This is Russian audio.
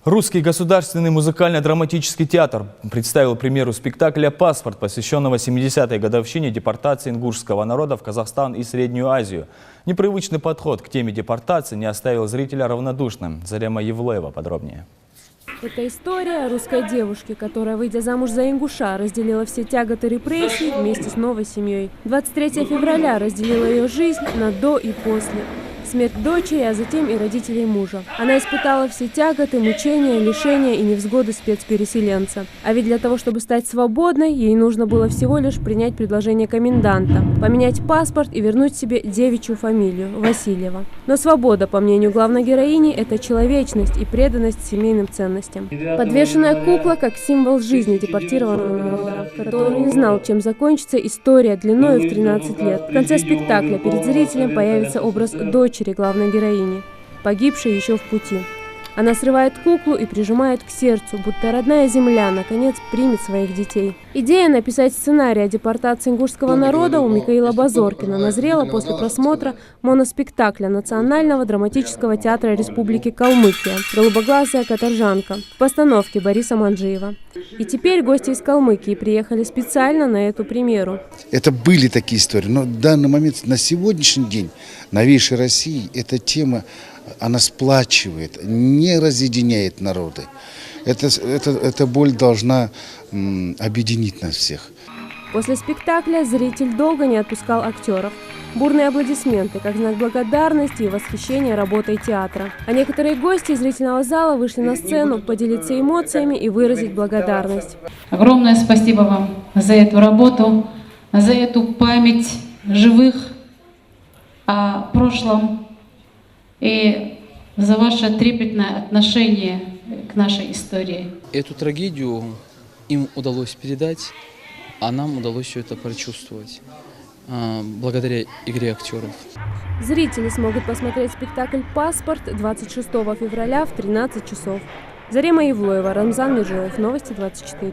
Русский государственный музыкально-драматический театр представил премьеру спектакля «Паспорт», посвященного 70-й годовщине депортации ингушского народа в Казахстан и Среднюю Азию. Непривычный подход к теме депортации не оставил зрителя равнодушным. Зарема Евлоева подробнее. Это история русской девушки, которая, выйдя замуж за ингуша, разделила все тяготы репрессий вместе с новой семьей. 23 февраля разделила ее жизнь на «до» и «после». Смерть дочери, а затем и родителей мужа. Она испытала все тяготы, мучения, лишения и невзгоды спецпереселенца. А ведь для того, чтобы стать свободной, ей нужно было всего лишь принять предложение коменданта, поменять паспорт и вернуть себе девичью фамилию – Васильева. Но свобода, по мнению главной героини, это человечность и преданность семейным ценностям. Подвешенная кукла как символ жизни депортированного народа, который не знал, чем закончится история длиной в 13 лет. В конце спектакля перед зрителем появится образ дочери главной героини, погибшей еще в пути. Она срывает куклу и прижимает к сердцу, будто родная земля наконец примет своих детей. Идея написать сценарий о депортации ингушского народа у Михаила Базоркина назрела после просмотра моноспектакля Национального драматического театра Республики Калмыкия «Голубоглазая каторжанка» в постановке Бориса Манджиева. И теперь гости из Калмыкии приехали специально на эту премьеру. Это были такие истории, но в данный момент, на сегодняшний день, новейшей России, эта тема, она сплачивает, не разъединяет народы. Эта боль должна объединить нас всех. После спектакля зритель долго не отпускал актеров. Бурные аплодисменты, как знак благодарности и восхищения работой театра. А некоторые гости из зрительного зала вышли на сцену поделиться эмоциями и выразить благодарность. Огромное спасибо вам за эту работу, за эту память живых о прошлом и за ваше трепетное отношение к нашей истории. Эту трагедию им удалось передать, а нам удалось все это прочувствовать благодаря игре актеров. Зрители смогут посмотреть спектакль «Паспорт» 26 февраля в 13 часов. Зарема Евлоева, Рамзан Межилов, Новости 24.